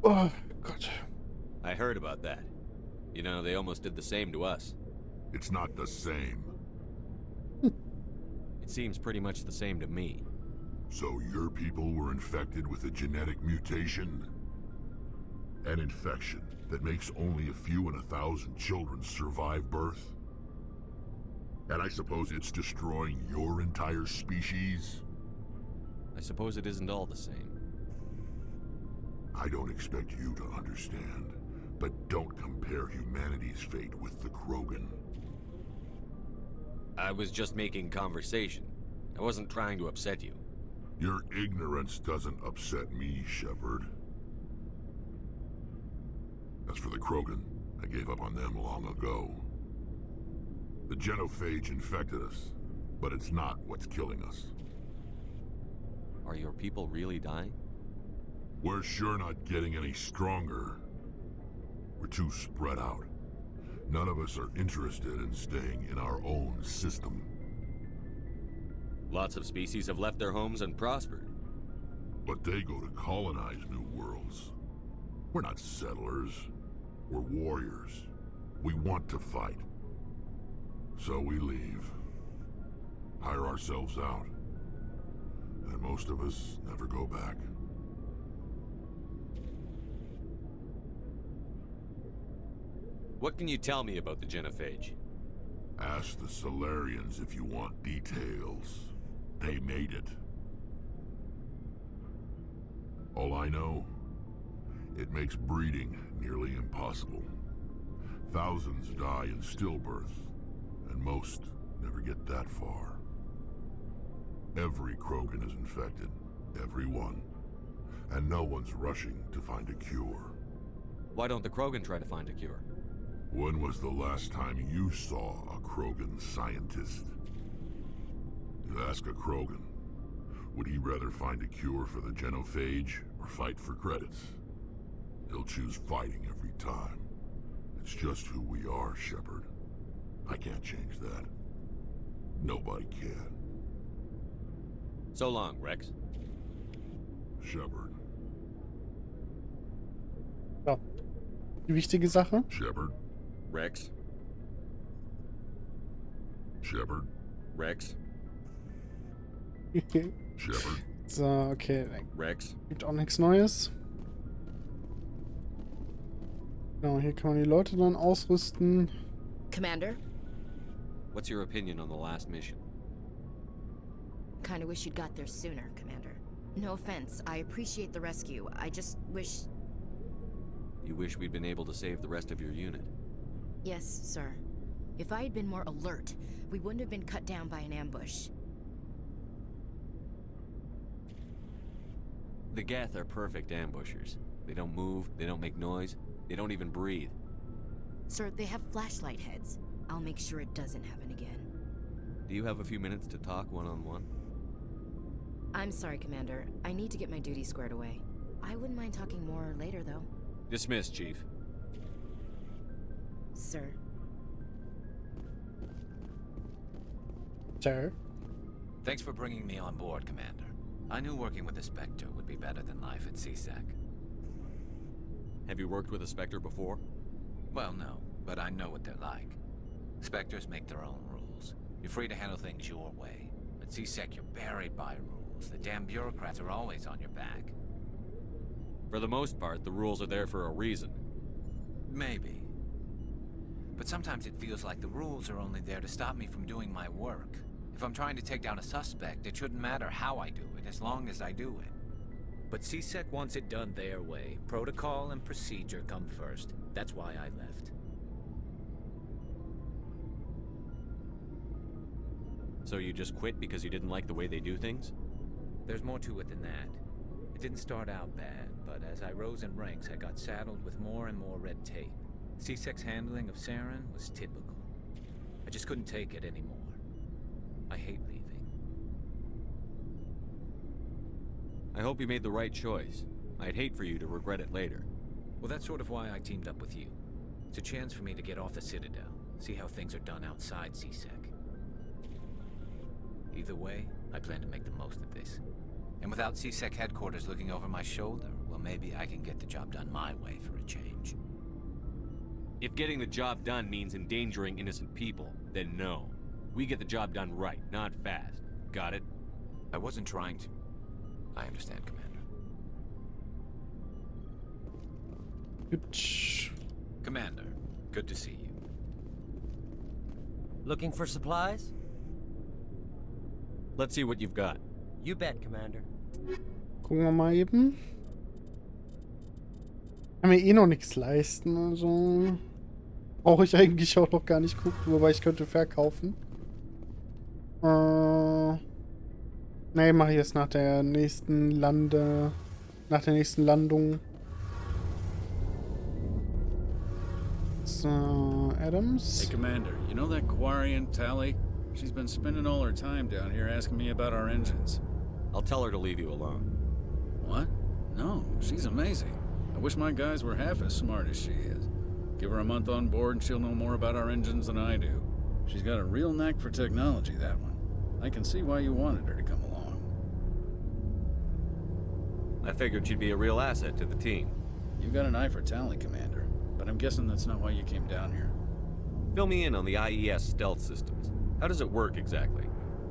Oh Gott. I heard about that. You know, they almost did the same to us. It's not the same. It seems pretty much the same to me. So your people were infected with a genetic mutation? An infection that makes only a few in 1,000 children survive birth? And I suppose it's destroying your entire species? I suppose it isn't all the same. I don't expect you to understand, but don't compare humanity's fate with the Krogan. I was just making conversation. I wasn't trying to upset you. Your ignorance doesn't upset me, Shepard. As for the Krogan, I gave up on them long ago. The genophage infected us, but it's not what's killing us. Are your people really dying? We're sure not getting any stronger. We're too spread out. None of us are interested in staying in our own system. Lots of species have left their homes and prospered. But they go to colonize new worlds. We're not settlers. We're warriors. We want to fight. So we leave. Hire ourselves out. And most of us never go back. What can you tell me about the genophage? Ask the Solarians if you want details. They made it. All I know, it makes breeding nearly impossible. Thousands die in stillbirth, and most never get that far. Every Krogan is infected, every one. And no one's rushing to find a cure. Why don't the Krogan try to find a cure? When was the last time you saw a Krogan scientist? You ask a Krogan, would he rather find a cure for the genophage or fight for credits? He'll choose fighting every time. It's just who we are, Shepard. I can't change that. Nobody can. So long, Rex. Shepard. Ja. Die wichtige Sache. Shepard. Rex. Shepard. Rex. Shepard. So, okay. Rex. Gibt auch nichts Neues. Genau, hier kann man die Leute dann ausrüsten. Commander? What's your opinion on the last mission? Kinda wish you'd got there sooner, Commander. No offense, I appreciate the rescue. I just wish... You wish we'd been able to save the rest of your unit? Yes, sir. If I had been more alert, we wouldn't have been cut down by an ambush. The Geth are perfect ambushers. They don't move, they don't make noise, they don't even breathe. Sir, they have flashlight heads. I'll make sure it doesn't happen again. Do you have a few minutes to talk one-on-one? I'm sorry, Commander. I need to get my duties squared away. I wouldn't mind talking more later, though. Dismissed, Chief. Sir. Sir. Thanks for bringing me on board, Commander. I knew working with the Spectre would be better than life at CSEC. Have you worked with a Spectre before? Well, no, but I know what they're like. Spectres make their own rules. You're free to handle things your way. At CSEC, you're buried by rules. The damn bureaucrats are always on your back. For the most part, the rules are there for a reason. Maybe. But sometimes it feels like the rules are only there to stop me from doing my work. If I'm trying to take down a suspect, it shouldn't matter how I do it, as long as I do it. But CSEC wants it done their way. Protocol and procedure come first. That's why I left. So you just quit because you didn't like the way they do things? There's more to it than that. It didn't start out bad, but as I rose in ranks, I got saddled with more and more red tape. CSEC's handling of Saren was typical. I just couldn't take it anymore. I hate leaving. I hope you made the right choice. I'd hate for you to regret it later. Well, that's sort of why I teamed up with you. It's a chance for me to get off the Citadel, see how things are done outside CSEC. Either way, I plan to make the most of this. And without CSEC headquarters looking over my shoulder, well, maybe I can get the job done my way for a change. If getting the job done means endangering innocent people, then no. We get the job done right, not fast. Got it? I wasn't trying to. I understand, Commander. Gut. Commander, good to see you. Looking for supplies? Let's see what you've got. You bet, Commander. Gucken wir mal eben. Kann mir eh noch nichts leisten, also brauche ich eigentlich auch noch gar nicht gucken, wobei ich könnte verkaufen. Ne, mache ich jetzt nach der nächsten Landung. So, Adams. Hey, Commander, you know that Quarian, Tally? She's been spending all her time down here asking me about our engines. I'll tell her to leave you alone. What? No, she's amazing. I wish my guys were half as smart as she is. Give her a month on board and she'll know more about our engines than I do. She's got a real knack for technology, that one. I can see why you wanted her to come along. I figured she'd be a real asset to the team. You got an eye for Tally, Commander, but I'm guessing that's not why you came down here. Fill me in on the IES stealth systems. How does it work exactly?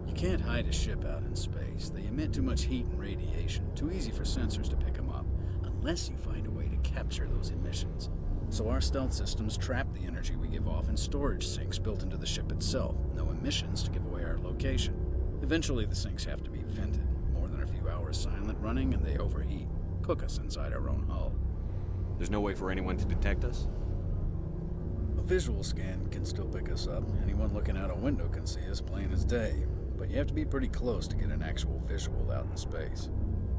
You can't hide a ship out in space. They emit too much heat and radiation. Too easy for sensors to pick them up, unless you find a way to capture those emissions. So our stealth systems trap the energy we give off in storage sinks built into the ship itself. No emissions to give away our location. Eventually the sinks have to be vented. More than a few hours silent running and they overheat. Cook us inside our own hull. There's no way for anyone to detect us? A visual scan can still pick us up. Anyone looking out a window can see us plain as day. But you have to be pretty close to get an actual visual out in space.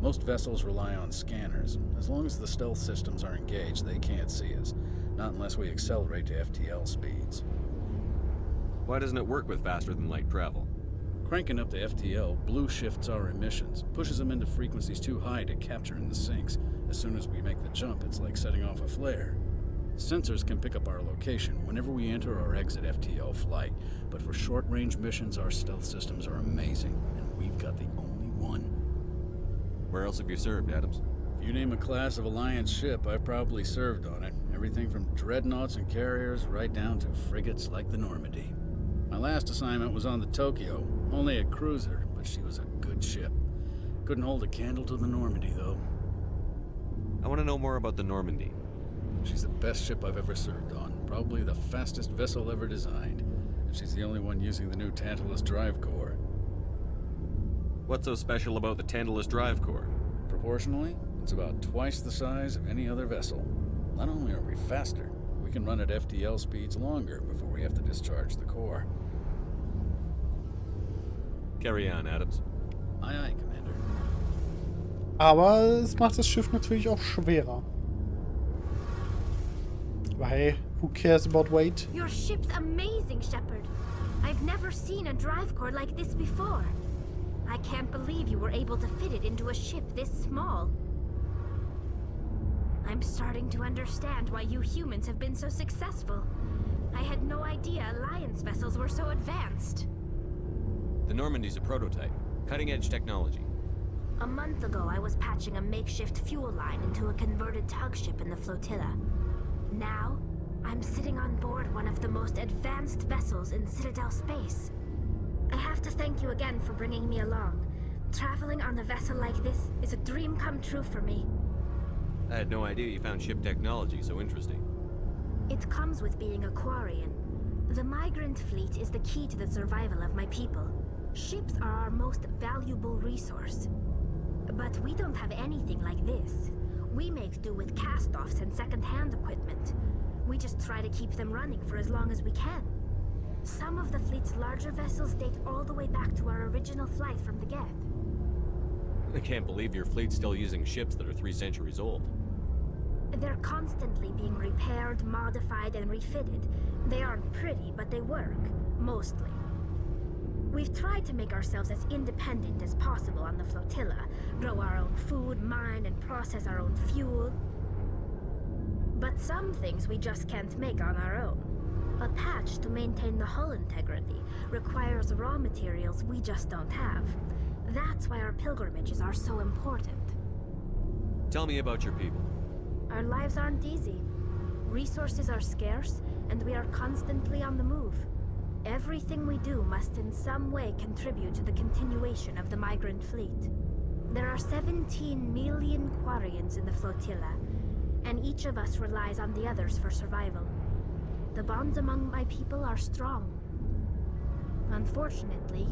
Most vessels rely on scanners. As long as the stealth systems are engaged, they can't see us. Not unless we accelerate to FTL speeds. Why doesn't it work with faster than light travel? Cranking up the FTL blue shifts our emissions, pushes them into frequencies too high to capture in the sinks. As soon as we make the jump, it's like setting off a flare. Sensors can pick up our location whenever we enter or exit FTL flight, but for short-range missions, our stealth systems are amazing, and we've got the only one. Where else have you served, Adams? If you name a class of Alliance ship, I've probably served on it. Everything from dreadnoughts and carriers right down to frigates like the Normandy. My last assignment was on the Tokyo, only a cruiser, but she was a good ship. Couldn't hold a candle to the Normandy, though. I want to know more about the Normandy. She's the best ship I've ever served on, probably the fastest vessel ever designed. And she's the only one using the new Tantalus drive core. What's so special about the Tantalus drive core? Proportionally, it's about twice the size of any other vessel. Not only are we faster, we can run at FTL speeds longer before we have to discharge the core. Carry on, Adams. Aye, aye, Commander. Aber es macht das Schiff natürlich auch schwerer. Aber hey, who cares about weight? Your ship's amazing, Shepard. I've never seen a drive core like this before. I can't believe you were able to fit it into a ship this small. I'm starting to understand why you humans have been so successful. I had no idea Alliance vessels were so advanced. The Normandy's a prototype. Cutting-edge technology. A month ago, I was patching a makeshift fuel line into a converted tug ship in the flotilla. Now, I'm sitting on board one of the most advanced vessels in Citadel space. I have to thank you again for bringing me along. Traveling on a vessel like this is a dream come true for me. I had no idea you found ship technology so interesting. It comes with being a Quarian. The migrant fleet is the key to the survival of my people. Ships are our most valuable resource. But we don't have anything like this. We make do with cast-offs and second-hand equipment. We just try to keep them running for as long as we can. Some of the fleet's larger vessels date all the way back to our original flight from the Geth. I can't believe your fleet's still using ships that are 3 centuries old. They're constantly being repaired, modified, and refitted. They aren't pretty, but they work. Mostly. We've tried to make ourselves as independent as possible on the flotilla, grow our own food, mine, and process our own fuel. But some things we just can't make on our own. A patch to maintain the hull integrity requires raw materials we just don't have. That's why our pilgrimages are so important. Tell me about your people. Our lives aren't easy. Resources are scarce, and we are constantly on the move. Everything we do must in some way contribute to the continuation of the migrant fleet. There are 17 million Quarians in the flotilla, and each of us relies on the others for survival. The bonds among my people are strong. Unfortunately,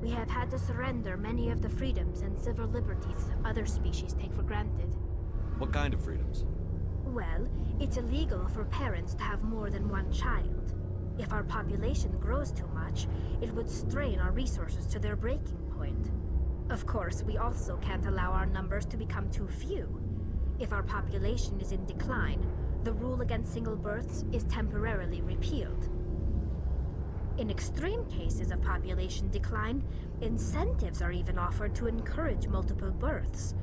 we have had to surrender many of the freedoms and civil liberties other species take for granted. What kind of freedoms? Well, it's illegal for parents to have more than one child. If our population grows too much, it would strain our resources to their breaking point. Of course, we also can't allow our numbers to become too few. If our population is in decline, the rule against single births is temporarily repealed. In extreme cases of population decline, incentives are even offered to encourage multiple births,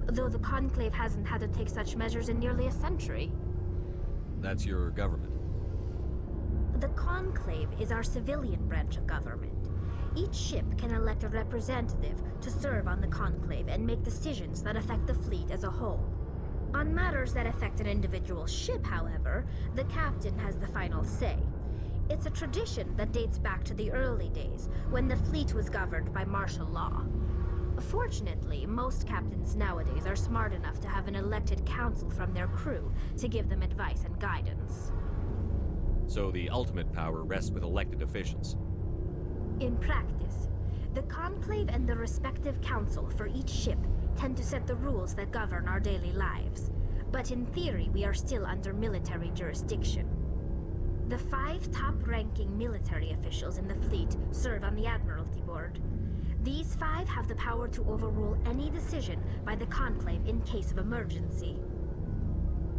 though the Conclave hasn't had to take such measures in nearly a century. That's your government. The Conclave is our civilian branch of government. Each ship can elect a representative to serve on the Conclave and make decisions that affect the fleet as a whole. On matters that affect an individual ship, however, the captain has the final say. It's a tradition that dates back to the early days, when the fleet was governed by martial law. Fortunately, most captains nowadays are smart enough to have an elected council from their crew to give them advice and guidance. So the ultimate power rests with elected officials. In practice, the Conclave and the respective council for each ship tend to set the rules that govern our daily lives. But in theory, we are still under military jurisdiction. The 5 top-ranking military officials in the fleet serve on the Admiralty Board. These 5 have the power to overrule any decision by the Conclave in case of emergency.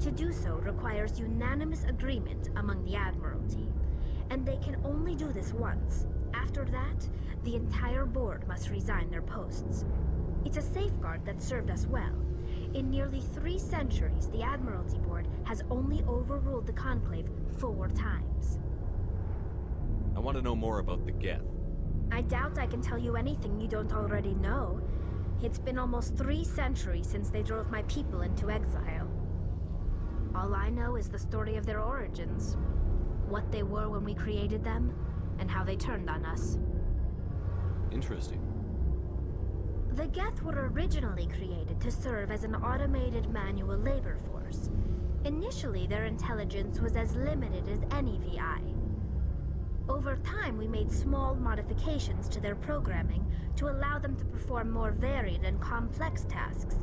To do so requires unanimous agreement among the Admiralty, and they can only do this once. After that, the entire board must resign their posts. It's a safeguard that served us well. In nearly 3 centuries, the Admiralty Board has only overruled the Conclave 4 times. I want to know more about the Geth. I doubt I can tell you anything you don't already know. It's been almost 3 centuries since they drove my people into exile. All I know is the story of their origins, what they were when we created them, and how they turned on us. Interesting. The Geth were originally created to serve as an automated manual labor force. Initially, their intelligence was as limited as any VI. Over time, we made small modifications to their programming to allow them to perform more varied and complex tasks,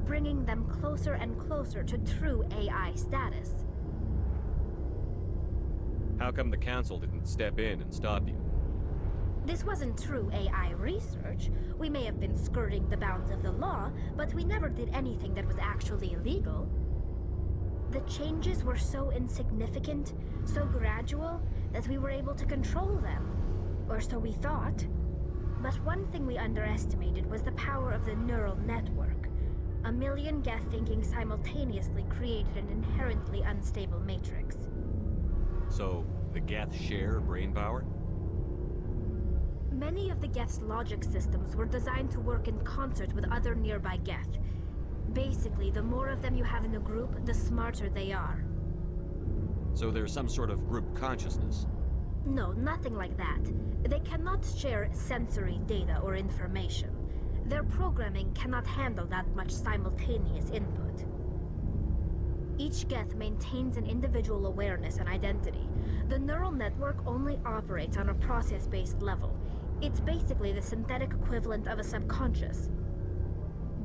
bringing them closer and closer to true AI status. How come the council didn't step in and stop you? This wasn't true AI research. We may have been skirting the bounds of the law, but we never did anything that was actually illegal. The changes were so insignificant, so gradual, that we were able to control them. Or so we thought. But one thing we underestimated was the power of the neural network. A million Geth thinking simultaneously created an inherently unstable matrix. So, the Geth share brain power? Many of the Geth's logic systems were designed to work in concert with other nearby Geth. Basically, the more of them you have in a group, the smarter they are. So there's some sort of group consciousness? No, nothing like that. They cannot share sensory data or information. Their programming cannot handle that much simultaneous input. Each Geth maintains an individual awareness and identity. The neural network only operates on a process-based level. It's basically the synthetic equivalent of a subconscious.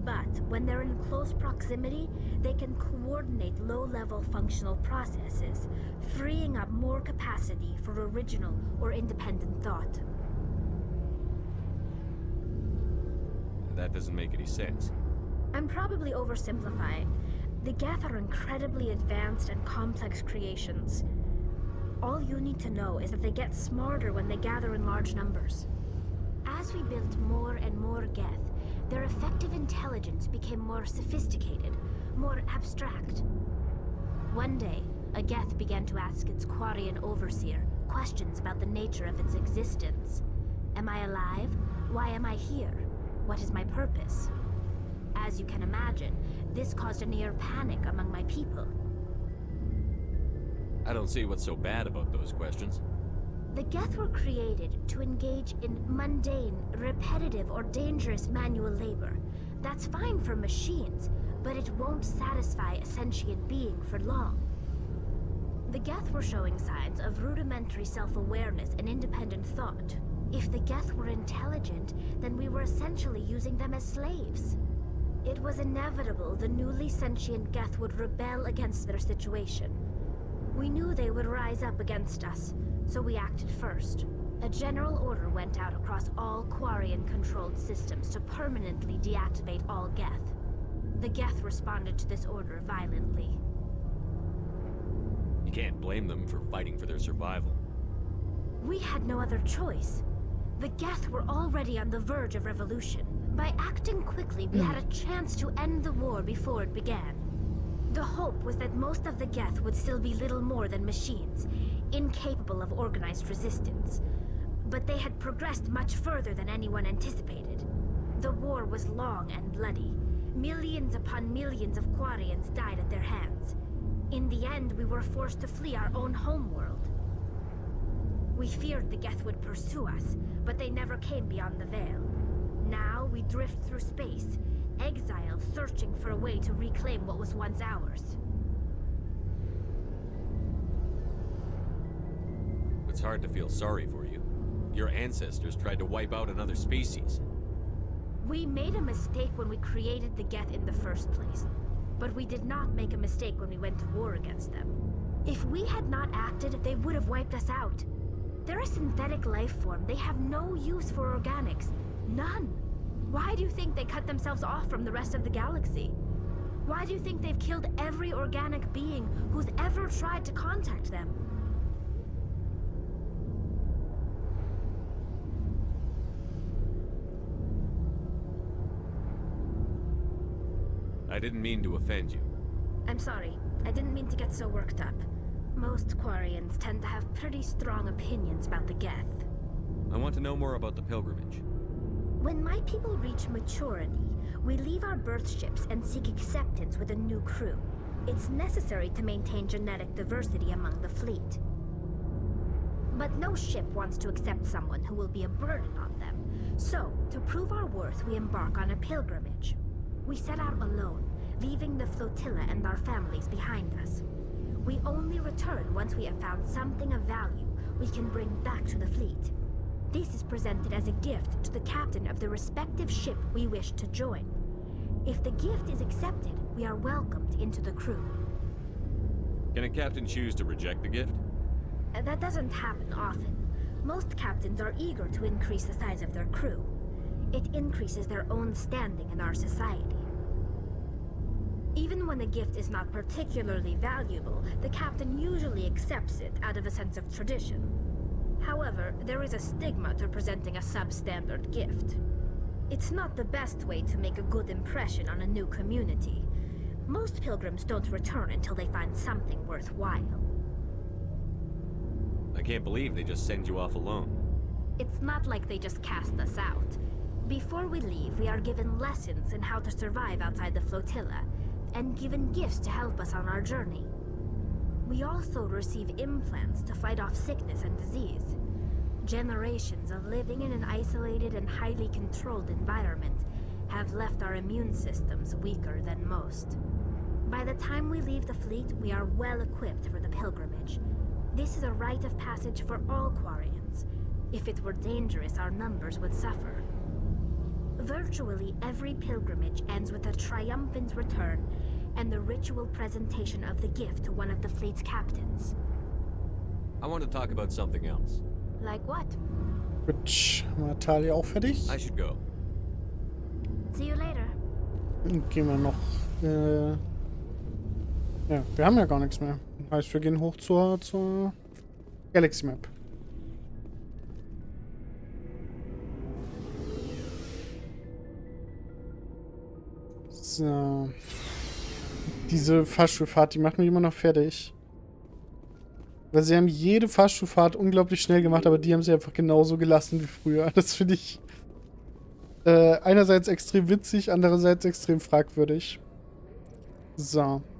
But when they're in close proximity, they can coordinate low-level functional processes, freeing up more capacity for original or independent thought. That doesn't make any sense. I'm probably oversimplifying. The Geth are incredibly advanced and complex creations. All you need to know is that they get smarter when they gather in large numbers. As we built more and more Geth, their effective intelligence became more sophisticated, more abstract. One day, a Geth began to ask its Quarian overseer questions about the nature of its existence. Am I alive? Why am I here? What is my purpose? As you can imagine, This caused a near panic among my people. I don't see what's so bad about those questions. The Geth were created to engage in mundane, repetitive, or dangerous manual labor. That's fine for machines, but it won't satisfy a sentient being for long. The Geth were showing signs of rudimentary self-awareness and independent thought. If the Geth were intelligent, then we were essentially using them as slaves. It was inevitable the newly sentient Geth would rebel against their situation. We knew they would rise up against us, so we acted first. A general order went out across all Quarian-controlled systems to permanently deactivate all Geth. The Geth responded to this order violently. You can't blame them for fighting for their survival. We had no other choice. The Geth were already on the verge of revolution. By acting quickly, we had a chance to end the war before it began. The hope was that most of the Geth would still be little more than machines, incapable of organized resistance. But they had progressed much further than anyone anticipated. The war was long and bloody. Millions upon millions of Quarians died at their hands. In the end, we were forced to flee our own homeworld. We feared the Geth would pursue us, but they never came beyond the Veil. Now we drift through space, exile searching for a way to reclaim what was once ours. It's hard to feel sorry for you. Your ancestors tried to wipe out another species. We made a mistake when we created the Geth in the first place, but we did not make a mistake when we went to war against them. If we had not acted, they would have wiped us out. They're a synthetic life form. They have no use for organics. None. Why do you think they cut themselves off from the rest of the galaxy? Why do you think they've killed every organic being who's ever tried to contact them? I didn't mean to offend you. I'm sorry. I didn't mean to get so worked up. Most Quarians tend to have pretty strong opinions about the Geth. I want to know more about the pilgrimage. When my people reach maturity, we leave our birth ships and seek acceptance with a new crew. It's necessary to maintain genetic diversity among the fleet. But no ship wants to accept someone who will be a burden on them. So, to prove our worth, we embark on a pilgrimage. We set out alone, leaving the flotilla and our families behind us. We only return once we have found something of value we can bring back to the fleet. This is presented as a gift to the captain of the respective ship we wish to join. If the gift is accepted, we are welcomed into the crew. Can a captain choose to reject the gift? That doesn't happen often. Most captains are eager to increase the size of their crew. It increases their own standing in our society. Even when a gift is not particularly valuable, the captain usually accepts it out of a sense of tradition. However, there is a stigma to presenting a substandard gift. It's not the best way to make a good impression on a new community. Most pilgrims don't return until they find something worthwhile. I can't believe they just send you off alone. It's not like they just cast us out. Before we leave, we are given lessons in how to survive outside the flotilla, and given gifts to help us on our journey. We also receive implants to fight off sickness and disease. Generations of living in an isolated and highly controlled environment have left our immune systems weaker than most. By the time we leave the fleet, we are well equipped for the pilgrimage. This is a rite of passage for all Quarians. If it were dangerous, our numbers would suffer. Virtually every pilgrimage ends with a triumphant return and the ritual presentation of the gift to one of the fleet's captains. I want to talk about something else. Like what? Gut, haben wir Talia auch fertig? I should go. See you later. Dann gehen wir noch. Ja, wir haben ja gar nichts mehr. Heißt, wir gehen hoch zur Galaxy Map. So. Diese Fahrstuhlfahrt, die macht mich immer noch fertig. Weil sie haben jede Fahrstuhlfahrt unglaublich schnell gemacht, aber die haben sie einfach genauso gelassen wie früher. Das finde ich einerseits extrem witzig, andererseits extrem fragwürdig. So.